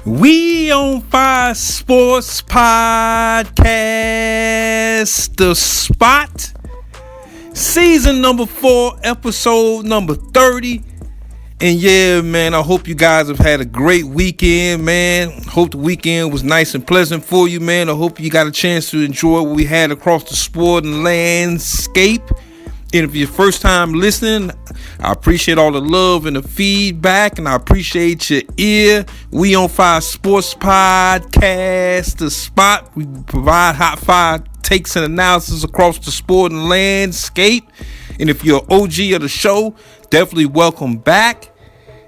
We on Fire Sports Podcast, The Spot, season number 4, episode number 30. And yeah, man, I hope you guys have had a great weekend, man. Hope the weekend was nice and pleasant for you, man. I hope you got a chance to enjoy what we had across the sporting landscape. And if you're first time listening, I appreciate all the love and the feedback, and I appreciate your ear. We on Fire Sports Podcast, The Spot. We provide hot fire takes and analysis across the sporting landscape. And if you're an OG of the show, definitely welcome back.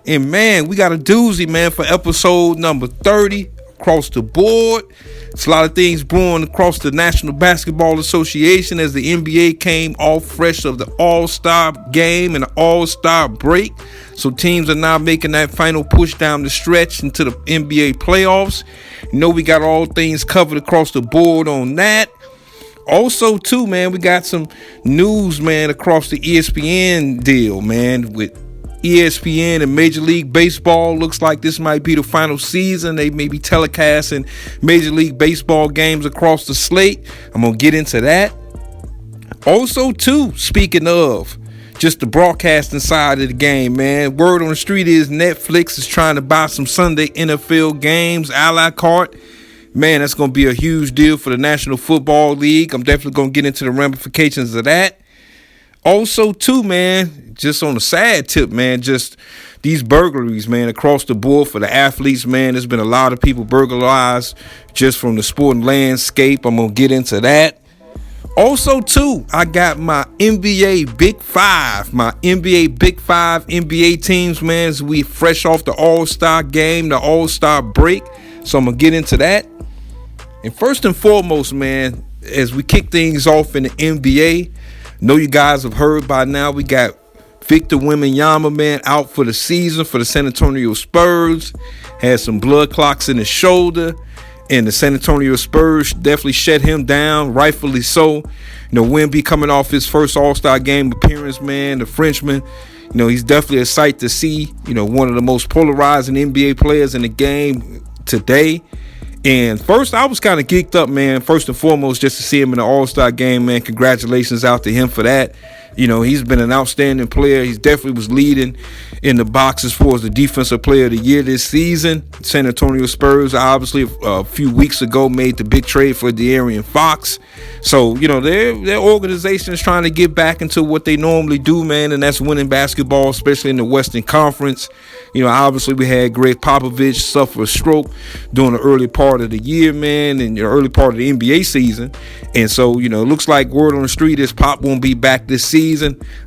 And man, we got a doozy, man, for episode number 30 across the board. It's a lot of things brewing across the National Basketball Association as the NBA came off fresh of the All-Star game and the All-Star break. So teams are now making that final push down the stretch into the NBA playoffs. You know, we got all things covered across the board on that. Also, too, man, we got some news, man, across the ESPN deal, man, with ESPN and Major League Baseball. Looks like this might be the final season. They may be telecasting Major League Baseball games across the slate. I'm going to get into that. Also, too, speaking of just the broadcasting side of the game, man, word on the street is Netflix is trying to buy some Sunday NFL games a la carte. Man, that's going to be a huge deal for the National Football League. I'm definitely going to get into the ramifications of that. Also, too, man, just on a sad tip, man, just these burglaries, man, across the board for the athletes, man. There's been a lot of people burglarized just from the sporting landscape. I'm going to get into that. Also, too, I got my NBA Big Five, NBA teams, man, as we fresh off the All-Star game, the All-Star break. So I'm going to get into that. And first and foremost, man, as we kick things off in the NBA, know you guys have heard by now, we got Victor Wembanyama, man, out for the season for the San Antonio Spurs. Had some blood clots in his shoulder, and the San Antonio Spurs definitely shut him down, rightfully so. You know, WEMBY coming off his first All-Star game appearance, man, the Frenchman. You know, he's definitely a sight to see. You know, one of the most polarizing NBA players in the game today. And first, I was kind of geeked up, man, first and foremost, just to see him in the All-Star game, man. Congratulations out to him for that. You know, he's been an outstanding player. He definitely was leading in the box as far as the defensive player of the year this season. San Antonio Spurs, obviously, a few weeks ago, made the big trade for De'Aaron Fox. So, you know, their organization is trying to get back into what they normally do, man, and that's winning basketball, especially in the Western Conference. You know, obviously, we had Greg Popovich suffer a stroke during the early part of the year, man, and the early part of the NBA season. And so, you know, it looks like word on the street is Pop won't be back this season.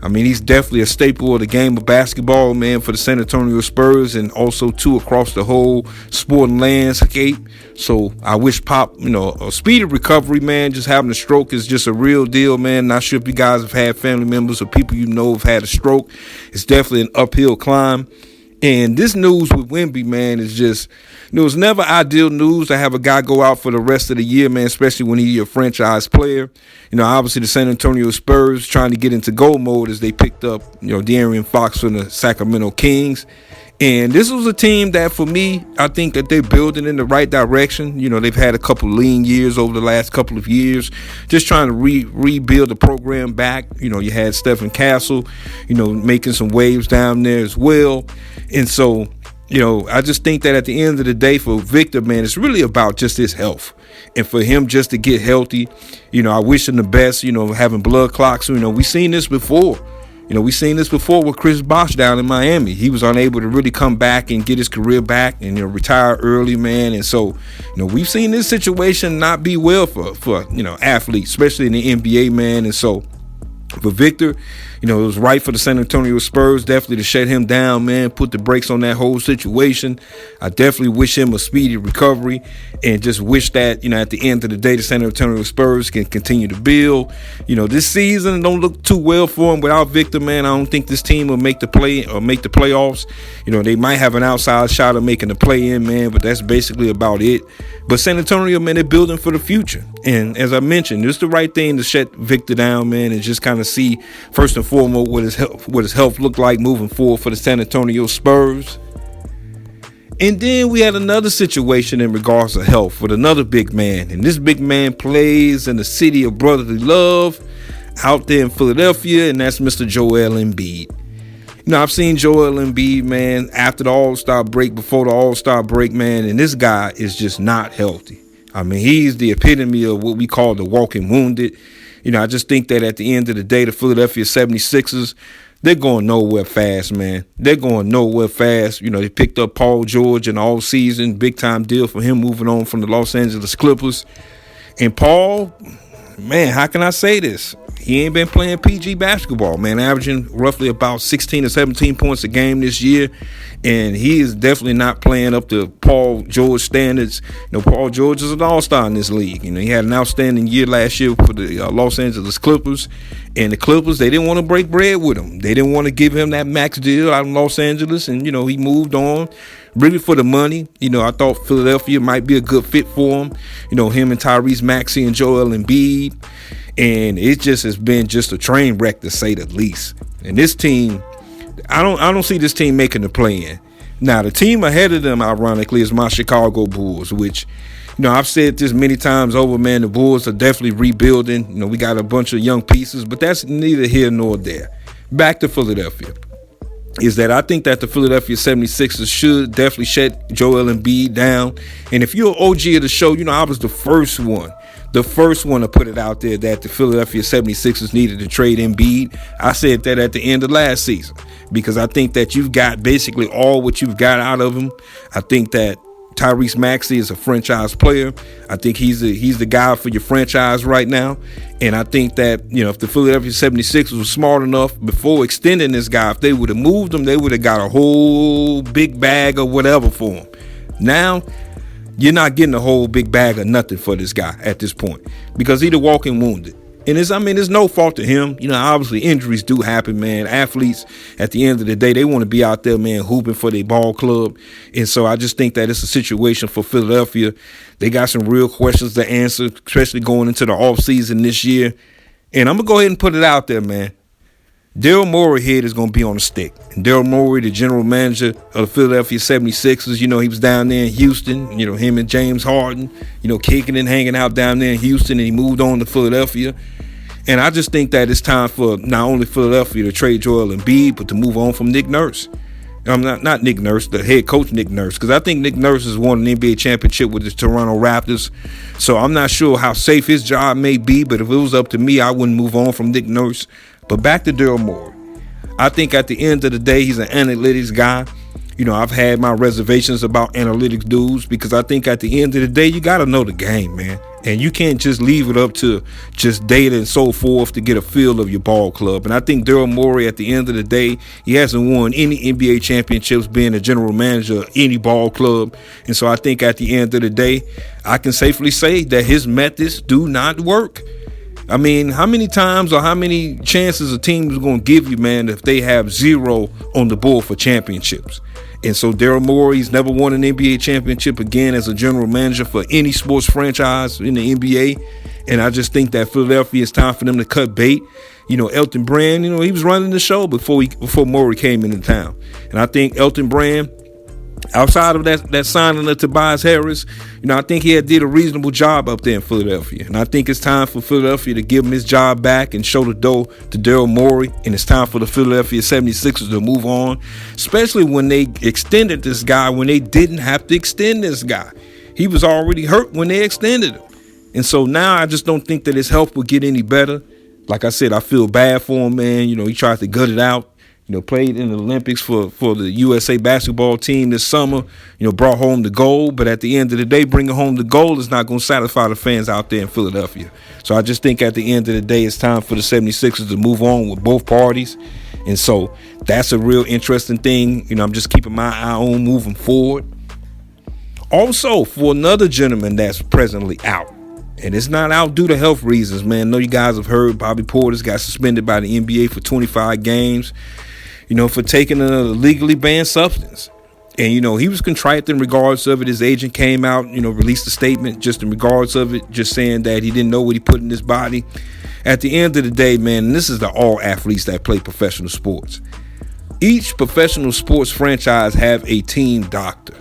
I mean, he's definitely a staple of the game of basketball, man, for the San Antonio Spurs, and also, too, across the whole sporting landscape. So I wish Pop, you know, a speedy recovery, man. Just having a stroke is just a real deal, man. Not sure if you guys have had family members or people you know have had a stroke. It's definitely an uphill climb. And this news with WEMBY, man, is just, you know, it's never ideal news to have a guy go out for the rest of the year, man, especially when he's a franchise player. You know, obviously the San Antonio Spurs trying to get into goal mode as they picked up, you know, De'Aaron Fox from the Sacramento Kings. And this was a team that, for me, I think that they're building in the right direction. You know, they've had a couple lean years over the last couple of years, just trying to rebuild the program back. You know, you had Stephen Castle, you know, making some waves down there as well. And so, you know, I just think that at the end of the day for Victor, man, it's really about just his health. And for him just to get healthy, you know, I wish him the best, you know, having blood clots. You know, we've seen this before. You know, we've seen this before with Chris Bosh down in Miami. He was unable to really come back and get his career back and, you know, retire early, man. And so, you know, we've seen this situation not be well for you know, athletes, especially in the NBA, man. And so for Victor, you know, it was right for the San Antonio Spurs definitely to shut him down, man, put the brakes on that whole situation. I definitely wish him a speedy recovery and just wish that, you know, at the end of the day, the San Antonio Spurs can continue to build. You know, this season don't look too well for him without Victor, man. I don't think this team will make the playoffs. You know, they might have an outside shot of making the play-in, man, but that's basically about it. But San Antonio, man, they're building for the future. And as I mentioned, it's the right thing to shut Victor down, man, and just kind of see, first and foremost, what his health looked like moving forward for the San Antonio Spurs. And then we had another situation in regards to health with another big man. And this big man plays in the city of brotherly love out there in Philadelphia, and that's Mr. Joel Embiid. You know, I've seen Joel Embiid, man, after the All-Star break, before the All-Star break, man, and this guy is just not healthy. I mean, he's the epitome of what we call the walking wounded. You know, I just think that at the end of the day, the Philadelphia 76ers, they're going nowhere fast, man. They're going nowhere fast. You know, they picked up Paul George in the all-season, big-time deal for him moving on from the Los Angeles Clippers. And Paul, man, how can I say this? He ain't been playing PG basketball, man, averaging roughly about 16 or 17 points a game this year. And he is definitely not playing up to Paul George standards. You know, Paul George is an all-star in this league. You know, he had an outstanding year last year for the Los Angeles Clippers. And the Clippers, they didn't want to break bread with him. They didn't want to give him that max deal out in Los Angeles. And, you know, he moved on really for the money. You know, I thought Philadelphia might be a good fit for him. You know, him and Tyrese Maxey and Joel Embiid. And it just has been just a train wreck, to say the least. And this team, I don't see this team making the play-in. Now, the team ahead of them, ironically, is my Chicago Bulls, which, you know, I've said this many times over, man. The Bulls are definitely rebuilding. You know, we got a bunch of young pieces, but that's neither here nor there. Back to Philadelphia. Is that I think that the Philadelphia 76ers should definitely shut Joel Embiid down. And if you're an OG of the show, you know, I was the first one to put it out there that the Philadelphia 76ers needed to trade Embiid. I said that at the end of last season because I think that you've got basically all what you've got out of him. I think that Tyrese Maxey is a franchise player. I think he's the guy for your franchise right now. And I think that, you know, if the Philadelphia 76ers were smart enough before extending this guy, if they would have moved him, they would have got a whole big bag or whatever for him. Now, you're not getting a whole big bag of nothing for this guy at this point because he's the walking wounded. And it's no fault to him. You know, obviously injuries do happen, man. Athletes, at the end of the day, they want to be out there, man, hooping for their ball club. And so I just think that it's a situation for Philadelphia. They got some real questions to answer, especially going into the offseason this year. And I'm going to go ahead and put it out there, man. Daryl Morey head is going to be on the stick. And Daryl Morey, the general manager of the Philadelphia 76ers, you know, he was down there in Houston, you know, him and James Harden, you know, kicking and hanging out down there in Houston, and he moved on to Philadelphia. And I just think that it's time for not only Philadelphia to trade Joel Embiid, but to move on from Nick Nurse. Not Nick Nurse, the head coach Nick Nurse, because I think Nick Nurse has won an NBA championship with the Toronto Raptors. So I'm not sure how safe his job may be, but if it was up to me, I wouldn't move on from Nick Nurse. But back to Daryl Morey. I think at the end of the day, he's an analytics guy. You know, I've had my reservations about analytics dudes because I think at the end of the day, you got to know the game, man. And you can't just leave it up to just data and so forth to get a feel of your ball club. And I think Daryl Morey, at the end of the day, he hasn't won any NBA championships being a general manager of any ball club. And so I think at the end of the day, I can safely say that his methods do not work. I mean, how many times or how many chances a team is going to give you, man, if they have zero on the board for championships? And so Daryl Morey's never won an NBA championship again as a general manager for any sports franchise in the NBA. And I just think that Philadelphia, it's time for them to cut bait. You know, Elton Brand, you know, he was running the show before Morey came into town. And I think Elton Brand, outside of that signing of Tobias Harris, you know, I think he did a reasonable job up there in Philadelphia. And I think it's time for Philadelphia to give him his job back and show the dough to Daryl Morey. And it's time for the Philadelphia 76ers to move on, especially when they extended this guy when they didn't have to extend this guy. He was already hurt when they extended him. And so now I just don't think that his health will get any better. Like I said, I feel bad for him, man. You know, he tried to gut it out. You know, played in the Olympics for the USA basketball team this summer, you know, brought home the gold. But at the end of the day, bringing home the gold is not going to satisfy the fans out there in Philadelphia. So I just think at the end of the day, it's time for the 76ers to move on with both parties. And so that's a real interesting thing. You know, I'm just keeping my eye on moving forward. Also, for another gentleman that's presently out, and it's not out due to health reasons, man. I know you guys have heard Bobby Portis got suspended by the NBA for 25 games. You know, for taking a legally banned substance. And, you know, he was contrite in regards of it. His agent came out, you know, released a statement just in regards of it, just saying that he didn't know what he put in his body. At the end of the day, man, and this is to all athletes that play professional sports. Each professional sports franchise have a team doctor.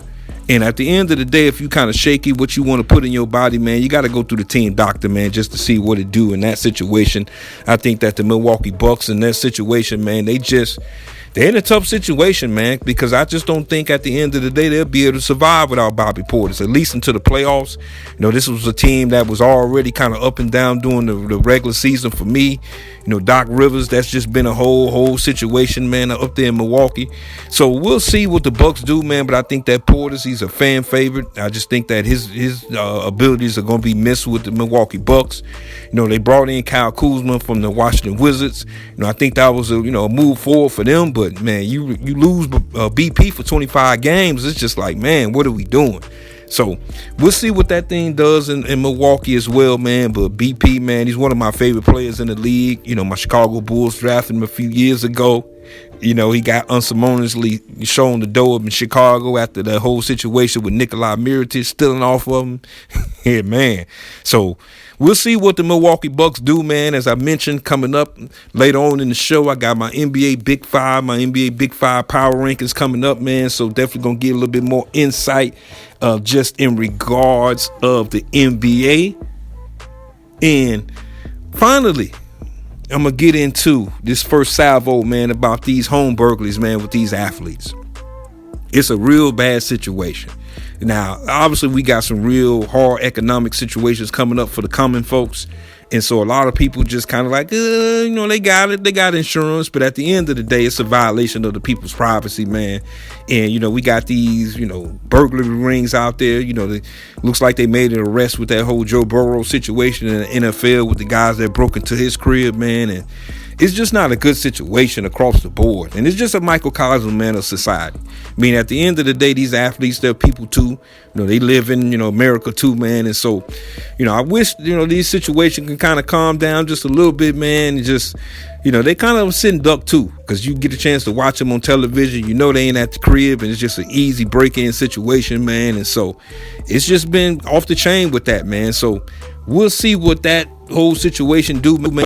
And at the end of the day, if you kind of shaky what you want to put in your body, man, you got to go through the team doctor, man, just to see what it do in that situation. I think that the Milwaukee Bucks in that situation, man, they're in a tough situation, man, because I just don't think at the end of the day they'll be able to survive without Bobby Portis, at least into the playoffs. This was a team that was already kind of up and down during the regular season for me. Doc Rivers, that's just been a whole situation, man, up there in Milwaukee. So we'll see what the Bucks do, man, but I think that Portis, he's a fan favorite. I just think that his abilities are going to be missed with the Milwaukee Bucks. They brought in Kyle Kuzma from the Washington Wizards. I think that was a move forward for them, but man, you lose BP for 25 games. It's just like, man, what are we doing? So we'll see what that thing does in Milwaukee as well, man. But BP, man, he's one of my favorite players in the league. My Chicago Bulls drafted him a few years ago. He got unceremoniously shown the door up in Chicago after the whole situation with Nikolai Mirotic stealing off of him. Yeah, man. So we'll see what the Milwaukee Bucks do, man. As I mentioned, coming up later on in the show, I got my NBA Big Five power rankings coming up, man. So definitely going to get a little bit more insight just in regards of the NBA. And finally, I'm going to get into this first salvo, man, about these home burglaries, man, with these athletes. It's a real bad situation. Now, obviously, we got some real hard economic situations coming up for the common folks. And so a lot of people just kind of like, they got it. They got insurance. But at the end of the day, it's a violation of the people's privacy, man. And, we got these, burglary rings out there. Looks like they made an arrest with that whole Joe Burrow situation in the NFL with the guys that broke into his crib, man. And it's just not a good situation across the board. And it's just a microcosm, man, of society. I mean, at the end of the day, these athletes, they're people too. They live in, America too, man. And so, I wish, these situations can kind of calm down just a little bit, man. And just, they kind of sit and duck too, because you get a chance to watch them on television. They ain't at the crib, and it's just an easy break-in situation, man. And so it's just been off the chain with that, man. So we'll see what that whole situation do, man.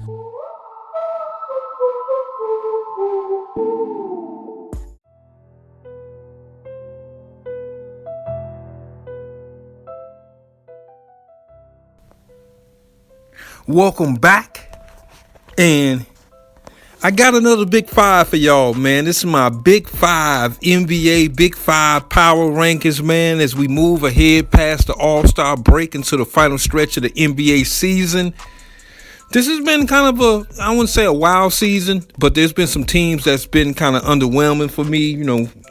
Welcome back, and I got another Big Five for y'all, man. This is my Big Five NBA Big Five power rankings, man, as we move ahead past the All-Star break into the final stretch of the NBA season. This has been kind of I wouldn't say a wild season, but there's been some teams that's been kind of underwhelming for me.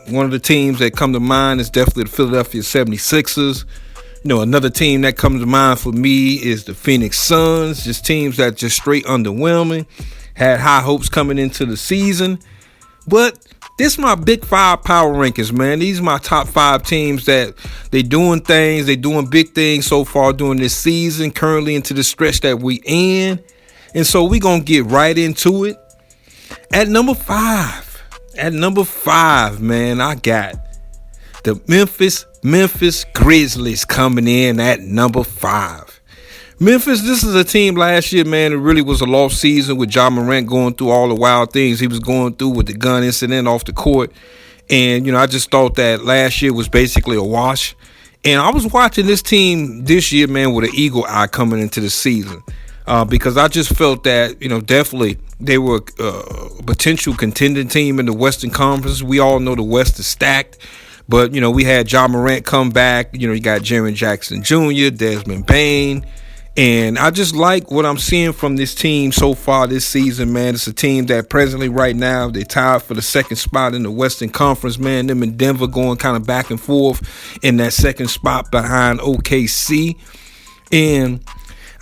One of the teams that come to mind is definitely the Philadelphia 76ers. Another team that comes to mind for me is the Phoenix Suns. Just teams that just straight underwhelming. Had high hopes coming into the season. But this is my Big Five power rankings, man. These are my top 5 teams that they doing things. They doing big things so far during this season, currently into the stretch that we in. And so we going to get right into it. At number 5, man, I got the Memphis Grizzlies coming in at number 5. Memphis, this is a team last year, man, it really was a lost season with Ja Morant going through all the wild things he was going through with the gun incident off the court. And, I just thought that last year was basically a wash. And I was watching this team this year, man, with an eagle eye coming into the season. Because I just felt that, definitely they were a potential contending team in the Western Conference. We all know the West is stacked. But, we had Ja Morant come back. You got Jaren Jackson Jr., Desmond Bane. And I just like what I'm seeing from this team so far this season, man. It's a team that presently right now, they tied for the second spot in the Western Conference, man. Them in Denver going kind of back and forth in that second spot behind OKC. And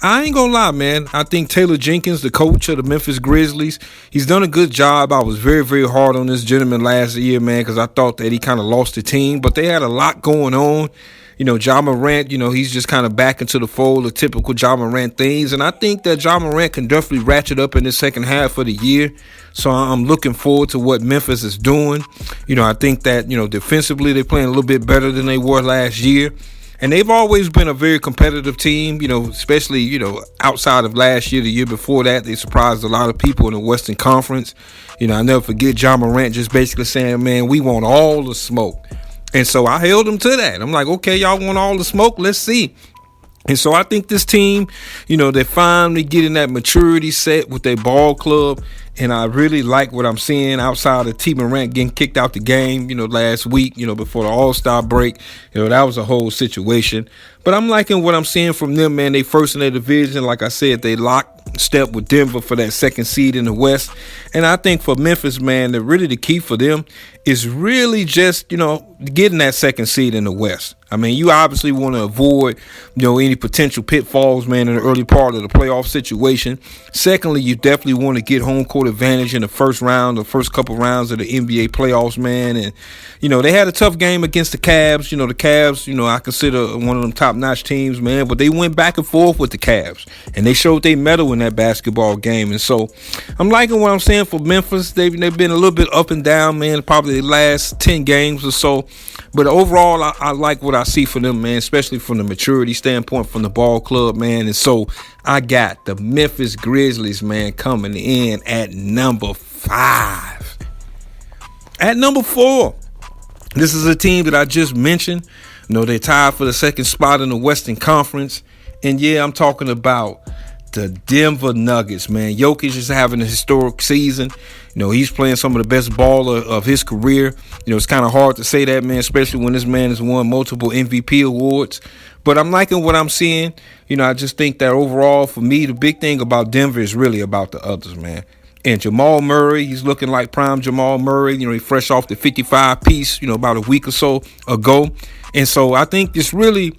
I ain't gonna lie, man. I think Taylor Jenkins, the coach of the Memphis Grizzlies, he's done a good job. I was very, very hard on this gentleman last year, man, because I thought that he kind of lost the team. But they had a lot going on. Ja Morant, he's just kind of back into the fold of typical Ja Morant things. And I think that Ja Morant can definitely ratchet up in the second half of the year. So I'm looking forward to what Memphis is doing. I think that, defensively they're playing a little bit better than they were last year. And they've always been a very competitive team, especially, outside of last year, the year before that. They surprised a lot of people in the Western Conference. I never forget Ja Morant just basically saying, man, we want all the smoke. And so I held them to that. I'm like, okay, y'all want all the smoke? Let's see. And so I think this team, they're finally getting that maturity set with their ball club. And I really like what I'm seeing outside of T. Morant getting kicked out the game, last week, before the All-Star break. That was a whole situation. But I'm liking what I'm seeing from them, man. They first in their division. Like I said, they locked step with Denver for that second seed in the West. And I think for Memphis, man, the key for them is really just, getting that second seed in the West. I mean, you obviously want to avoid, any potential pitfalls, man, in the early part of the playoff situation. Secondly, you definitely want to get home court advantage in the first couple rounds of the NBA playoffs, man. And, they had a tough game against the Cavs. The Cavs, I consider one of them top-notch teams, man. But they went back and forth with the Cavs. And they showed they mettle in that basketball game. And so I'm liking what I'm saying for Memphis. They've been a little bit up and down, man, probably the last 10 games or so. But overall, I like what I see for them, man, especially from the maturity standpoint from the ball club, man. And so I got the Memphis Grizzlies, man, coming in at number 5. At number 4, this is a team that I just mentioned. They're tied for the second spot in the Western Conference. And, yeah, I'm talking about the Denver Nuggets, man. Jokic is having a historic season. He's playing some of the best ball of his career. It's kind of hard to say that, man, especially when this man has won multiple MVP awards. But I'm liking what I'm seeing. I just think that overall, for me, the big thing about Denver is really about the others, man. And Jamal Murray, he's looking like prime Jamal Murray. He fresh off the 55 piece, about a week or so ago. And so I think it's really...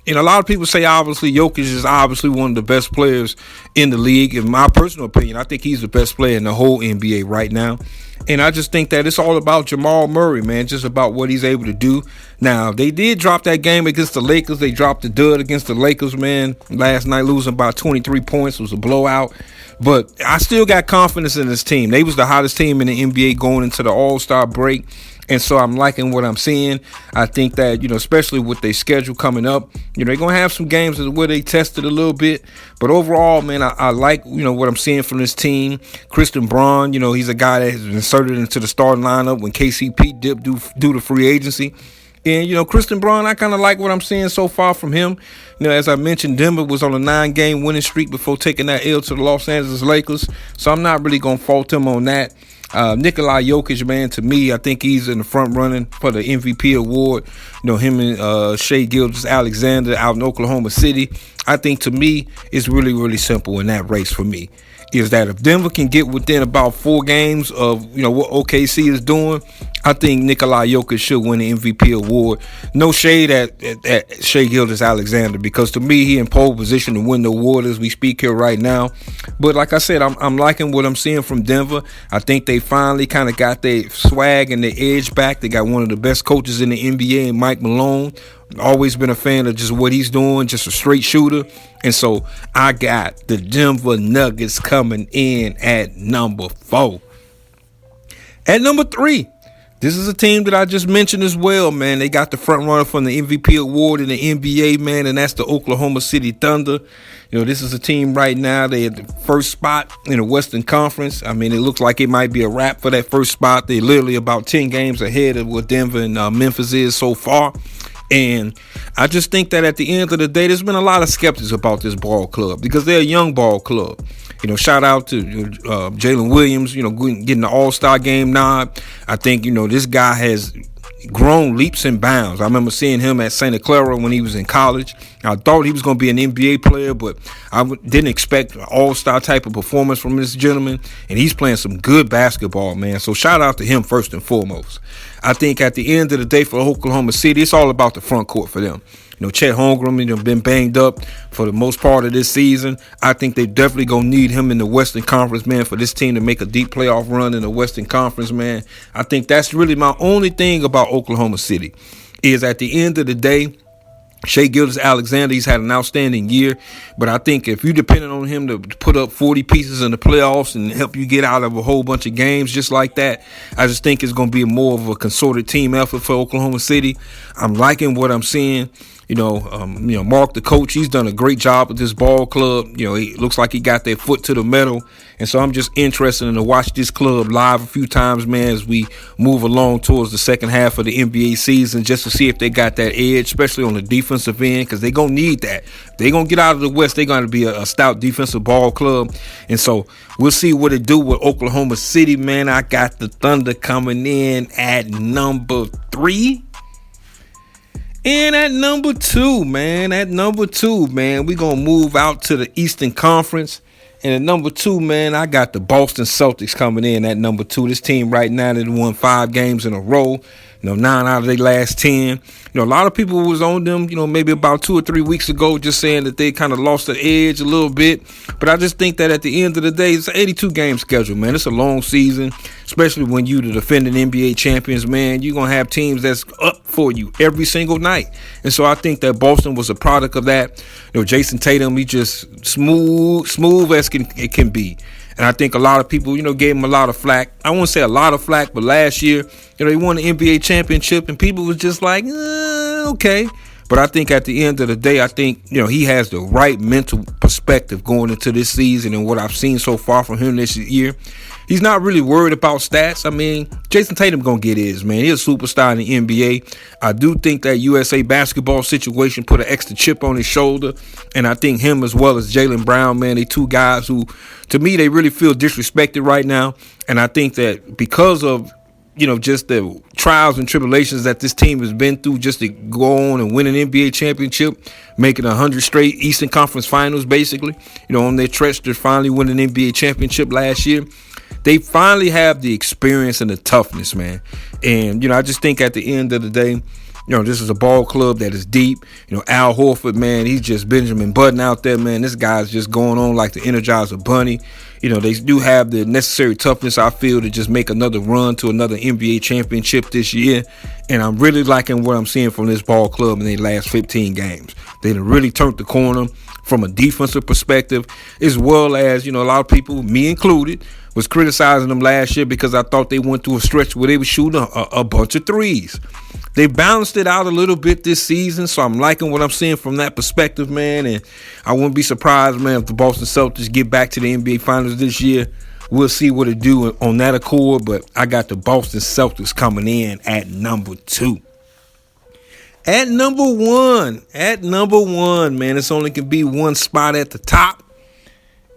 And a lot of people say, obviously, Jokic is obviously one of the best players in the league. In my personal opinion, I think he's the best player in the whole NBA right now. And I just think that it's all about Jamal Murray, man, just about what he's able to do. Now, they did drop that game against the Lakers. They dropped the dud against the Lakers, man, last night, losing by 23 points. It was a blowout. But I still got confidence in this team. They was the hottest team in the NBA going into the All-Star break. And so I'm liking what I'm seeing. I think that, especially with their schedule coming up, they're going to have some games where they tested a little bit. But overall, man, I like, what I'm seeing from this team. Christian Braun, he's a guy that has been inserted into the starting lineup when KCP dipped due to free agency. And, Christian Braun, I kind of like what I'm seeing so far from him. As I mentioned, Denver was on a 9-game winning streak before taking that L to the Los Angeles Lakers. So I'm not really going to fault him on that. Nikola Jokic, man, to me, I think he's in the front running for the MVP award. Him and Shai Gilgeous-Alexander out in Oklahoma City. I think, to me, it's really, really simple in that race for me. Is that if Denver can get within about 4 games of, what OKC is doing, I think Nikola Jokic should win the MVP award. No shade at Shai Gilgeous-Alexander, because to me, he in pole position to win the award as we speak here right now. But like I said, I'm liking what I'm seeing from Denver. I think they finally kind of got their swag and their edge back. They got one of the best coaches in the NBA, in Mike Malone. Always been a fan of just what he's doing, just a straight shooter. And so I got the Denver Nuggets coming in at number 4. At number 3, this is a team that I just mentioned as well, man. They got the front runner from the MVP award in the NBA, man, and that's the Oklahoma City Thunder. This is a team right now. They at the first spot in the Western Conference. I mean, it looks like it might be a wrap for that first spot. They're literally about 10 games ahead of what Denver and Memphis is so far. And I just think that at the end of the day, there's been a lot of skeptics about this ball club because they're a young ball club. Shout out to Jalen Williams, getting the All-Star game nod. I think, this guy has grown leaps and bounds. I remember seeing him at Santa Clara when he was in college. I thought he was going to be an NBA player, but I didn't expect an all-star type of performance from this gentleman. And he's playing some good basketball, man. So shout out to him first and foremost. I think at the end of the day for Oklahoma City, it's all about the front court for them. Chet Holmgren, been banged up for the most part of this season. I think they definitely gonna need him in the Western Conference, man, for this team to make a deep playoff run in the Western Conference, man. I think that's really my only thing about Oklahoma City is at the end of the day, Shai Gilgeous-Alexander, he's had an outstanding year, but I think if you depended on him to put up 40 pieces in the playoffs and help you get out of a whole bunch of games just like that, I just think it's going to be more of a concerted team effort for Oklahoma City. I'm liking what I'm seeing. Mark, the coach, he's done a great job with this ball club. He looks like he got their foot to the metal. And so I'm just interested in to watch this club live a few times, man, as we move along towards the second half of the NBA season, just to see if they got that edge, especially on the defensive end, because they're going to need that. If they're going to get out of the West, they're going to be a stout defensive ball club. And so we'll see what it do with Oklahoma City, man. I got the Thunder coming in at number 3. And at number 2, man, we're going to move out to the Eastern Conference. And at number 2, man, I got the Boston Celtics coming in at number 2. This team right now, they won 5 games in a row. 9 out of their last 10. A lot of people was on them, maybe about 2 or 3 weeks ago, just saying that they kind of lost the edge a little bit. But I just think that at the end of the day, it's an 82-game schedule, man. It's a long season, especially when you the defending NBA champions, man. You're going to have teams that's up for you every single night. And so I think that Boston was a product of that. Jason Tatum, he just smooth as it can be. And I think a lot of people, gave him a lot of flack. I won't say a lot of flack, but last year, he won the NBA championship and people was just like, okay. But I think at the end of the day, I think, he has the right mental perspective going into this season, and what I've seen so far from him this year. He's not really worried about stats. I mean, Jason Tatum going to get his, man. He's a superstar in the NBA. I do think that USA basketball situation put an extra chip on his shoulder. And I think him as well as Jaylen Brown, man, they two guys who, to me, they really feel disrespected right now. And I think that because of, just the trials and tribulations that this team has been through just to go on and win an NBA championship, making 100 straight Eastern Conference Finals, basically, on their stretch to finally win an NBA championship last year. They finally have the experience and the toughness, man. And, I just think at the end of the day, this is a ball club that is deep. Al Horford, man, he's just Benjamin Button out there, man. This guy's just going on like the Energizer Bunny. They do have the necessary toughness, I feel, to just make another run to another NBA championship this year. And I'm really liking what I'm seeing from this ball club in their last 15 games. They really turned the corner from a defensive perspective, as well as, a lot of people, me included, was criticizing them last year because I thought they went through a stretch where they were shooting a bunch of threes. They balanced it out a little bit this season, so I'm liking what I'm seeing from that perspective, man. And I wouldn't be surprised, man, if the Boston Celtics get back to the NBA Finals this year. We'll see what it do on that accord, but I got the Boston Celtics coming in at number 2. At number one, man, it's only can be one spot at the top.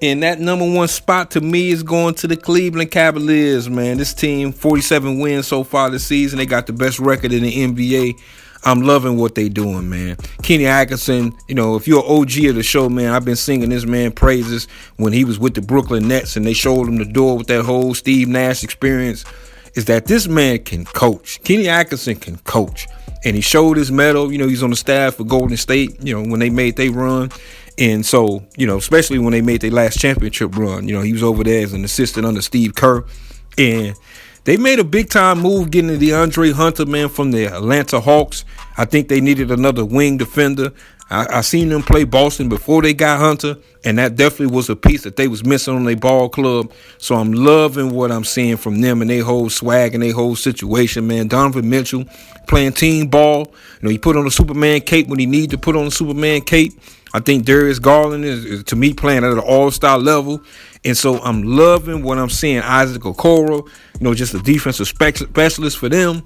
And that number 1 spot to me is going to the Cleveland Cavaliers, man. This team, 47 wins so far this season. They got the best record in the NBA. I'm loving what they doing, man. Kenny Atkinson, if you're an OG of the show, man, I've been singing this man praises when he was with the Brooklyn Nets and they showed him the door with that whole Steve Nash experience, is that this man can coach. Kenny Atkinson can coach. And he showed his mettle. He's on the staff for Golden State, when they made their run. And so, especially when they made their last championship run, he was over there as an assistant under Steve Kerr. And they made a big-time move getting the DeAndre Hunter, man, from the Atlanta Hawks. I think they needed another wing defender. I seen them play Boston before they got Hunter, and that definitely was a piece that they was missing on their ball club. So I'm loving what I'm seeing from them and their whole swag and their whole situation, man. Donovan Mitchell playing team ball. He put on a Superman cape when he needed to put on a Superman cape. I think Darius Garland is to me, playing at an all-star level. And so I'm loving what I'm seeing. Isaac Okoro, just a defensive specialist for them.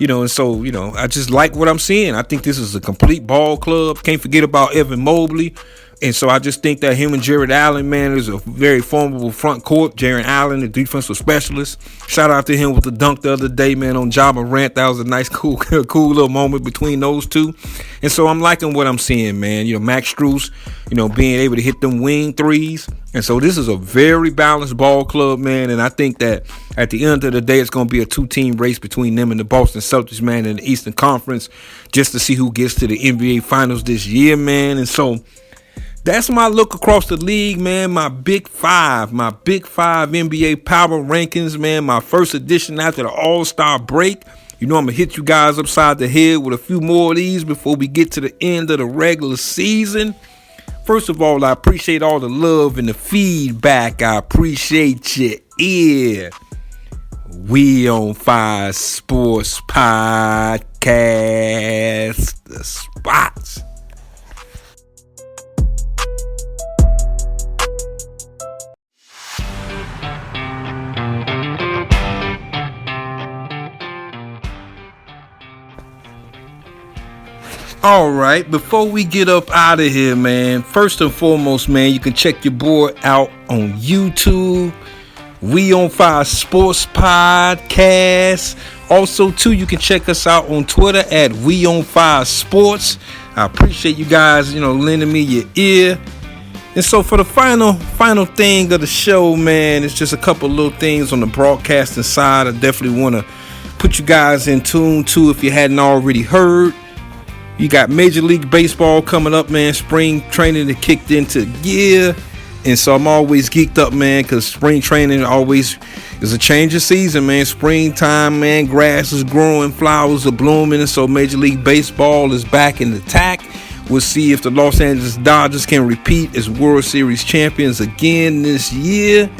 And so, I just like what I'm seeing. I think this is a complete ball club. Can't forget about Evan Mobley. And so I just think that him and Jared Allen, man, is a very formidable front court. Jared Allen, the defensive specialist. Shout out to him with the dunk the other day, man, on Ja Morant. That was a nice, cool little moment between those two. And so I'm liking what I'm seeing, man. Max Strus, being able to hit them wing threes. And so this is a very balanced ball club, man. And I think that at the end of the day, it's going to be a 2-team race between them and the Boston Celtics, man, in the Eastern Conference, just to see who gets to the NBA Finals this year, man. And so that's my look across the league, man. My Big Five NBA Power Rankings, man. My first edition after the All-Star break. I'm going to hit you guys upside the head with a few more of these before we get to the end of the regular season. First of all, I appreciate all the love and the feedback. I appreciate you. Yeah. We on Fire Sports Podcast, the spots. All right, before we get up out of here, man, first and foremost, man, you can check your boy out on YouTube. We on Fire Sports Podcast. Also, too, you can check us out on Twitter at We on Fire Sports. I appreciate you guys, lending me your ear. And so for the final thing of the show, man, it's just a couple little things on the broadcasting side. I definitely want to put you guys in tune to if you hadn't already heard. You got Major League Baseball coming up, man. Spring training that kicked into gear. And so I'm always geeked up, man, because spring training always is a change of season, man. Springtime, man, grass is growing, flowers are blooming. And so Major League Baseball is back in attack. We'll see if the Los Angeles Dodgers can repeat as World Series champions again this year.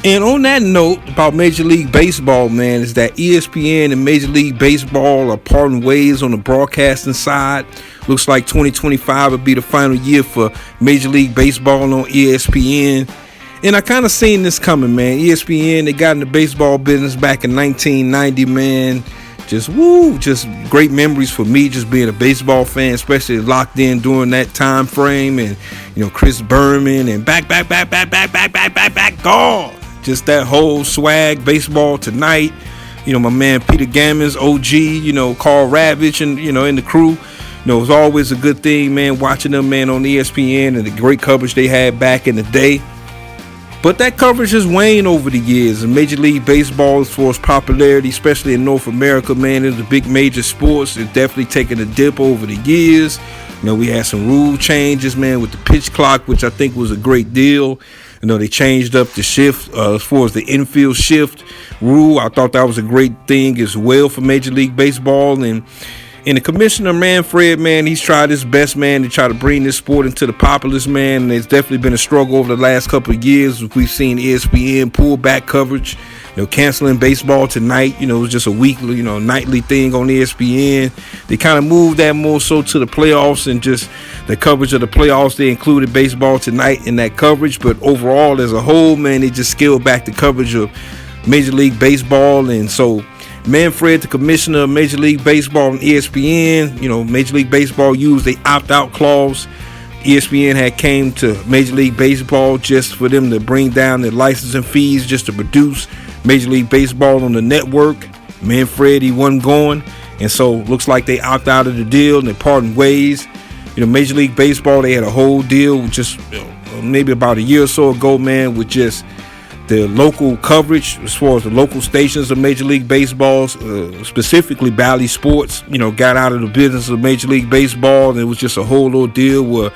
And on that note about Major League Baseball, man, is that ESPN and Major League Baseball are parting ways on the broadcasting side. Looks like 2025 will be the final year for Major League Baseball on ESPN. And I kind of seen this coming, man. ESPN, they got in the baseball business back in 1990, man. Just great memories for me just being a baseball fan, especially locked in during that time frame. And, Chris Berman and back, gone. Just that whole swag, baseball tonight. My man Peter Gammons, OG, Carl Ravitch, and, in the crew. It was always a good thing, man, watching them, man, on ESPN and the great coverage they had back in the day. But that coverage has waned over the years. And Major League Baseball, as far as popularity, especially in North America, man, is the big major sports. It's definitely taken a dip over the years. We had some rule changes, man, with the pitch clock, which I think was a great deal. They changed up the shift as far as the infield shift rule. I thought that was a great thing as well for Major League Baseball. And the commissioner, Manfred, man, he's tried his best, man, to try to bring this sport into the populace, man. And it's definitely been a struggle over the last couple of years. We've seen ESPN pull back coverage, canceling baseball tonight. It was just a weekly, nightly thing on ESPN. They kind of moved that more so to the playoffs and just the coverage of the playoffs. They included baseball tonight in that coverage. But overall, as a whole, man, they just scaled back the coverage of Major League Baseball. And so Manfred, the commissioner of Major League Baseball and ESPN, Major League Baseball used the opt-out clause. ESPN had came to Major League Baseball just for them to bring down their licensing fees just to produce Major League Baseball on the network. Manfred, he wasn't going. And so looks like they opt out of the deal and they're parting ways. Major League Baseball, they had a whole deal just maybe about a year or so ago, man, with just the local coverage as far as the local stations of Major League Baseball, specifically Bally Sports, got out of the business of Major League Baseball. And it was just a whole little deal where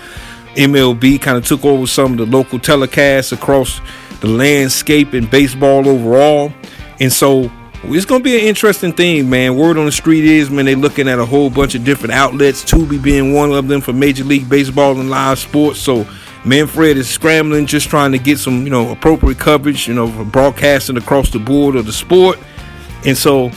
MLB kind of took over some of the local telecasts across the landscape in baseball overall. And so it's going to be an interesting thing, man. Word on the street is, man, they're looking at a whole bunch of different outlets, Tubi being one of them for Major League Baseball and live sports. So Manfred is scrambling, just trying to get some, appropriate coverage, for broadcasting across the board of the sport. And so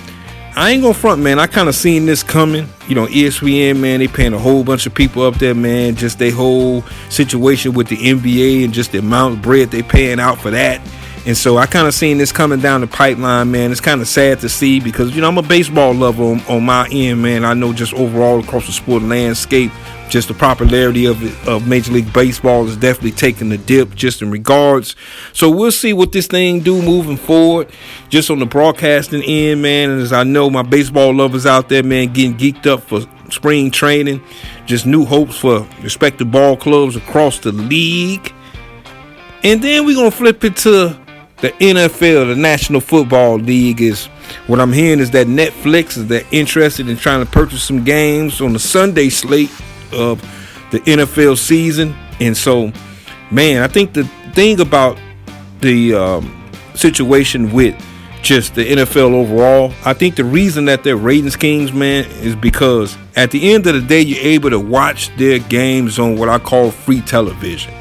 I ain't gonna front, man. I kind of seen this coming. ESPN, man, they paying a whole bunch of people up there, man. Just their whole situation with the NBA and just the amount of bread they paying out for that. And so I kind of seen this coming down the pipeline, man. It's kind of sad to see because, I'm a baseball lover on my end, man. I know just overall across the sport landscape, just the popularity of Major League Baseball is definitely taking a dip just in regards. So we'll see what this thing do moving forward just on the broadcasting end, man. And as I know, my baseball lovers out there, man, getting geeked up for spring training, just new hopes for respective ball clubs across the league. And then we're going to flip it to the NFL, the National Football League. Is what I'm hearing is that Netflix is that interested in trying to purchase some games on the Sunday slate of the NFL season. And so, man, I think the thing about the situation with just the NFL overall, I think the reason that they're ratings kings, man, is because at the end of the day, you're able to watch their games on what I call free television.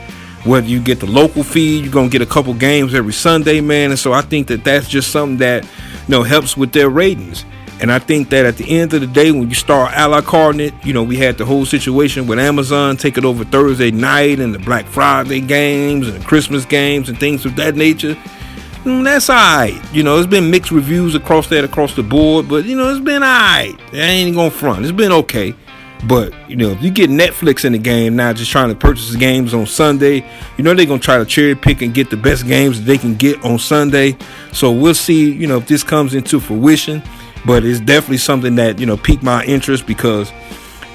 Whether you get the local feed, you're going to get a couple games every Sunday, man. And so I think that that's just something that, helps with their ratings. And I think that at the end of the day, when you start a la carte it, we had the whole situation with Amazon take it over Thursday night and the Black Friday games and the Christmas games and things of that nature. That's all right. It's been mixed reviews across the board, but, it's been all right. I ain't going to front. It's been okay. But, if you get Netflix in the game now, just trying to purchase the games on Sunday, they're going to try to cherry pick and get the best games that they can get on Sunday. So we'll see, if this comes into fruition. But it's definitely something that, piqued my interest because,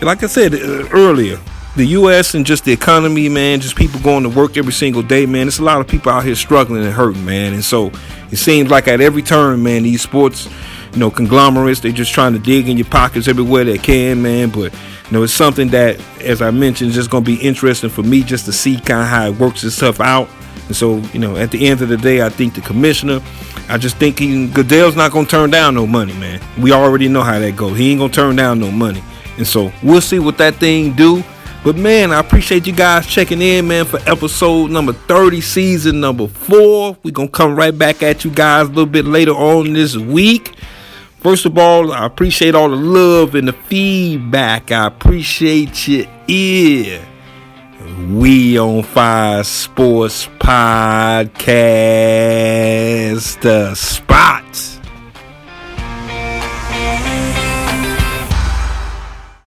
like I said earlier, the U.S. and just the economy, man, just people going to work every single day, man. There's a lot of people out here struggling and hurting, man. And so it seems like at every turn, man, these sports, conglomerates, they just trying to dig in your pockets everywhere they can, man. But, it's something that, as I mentioned, is just going to be interesting for me just to see kind of how it works this stuff out. And so, at the end of the day, I think the commissioner, I just think Goodell's not going to turn down no money, man. We already know how that goes. He ain't going to turn down no money. And so we'll see what that thing do. But, man, I appreciate you guys checking in, man, for episode number 30, season number 4. We're going to come right back at you guys a little bit later on this week. First of all, I appreciate all the love and the feedback. I appreciate your ear. We on Fire Sports Podcast, the spot.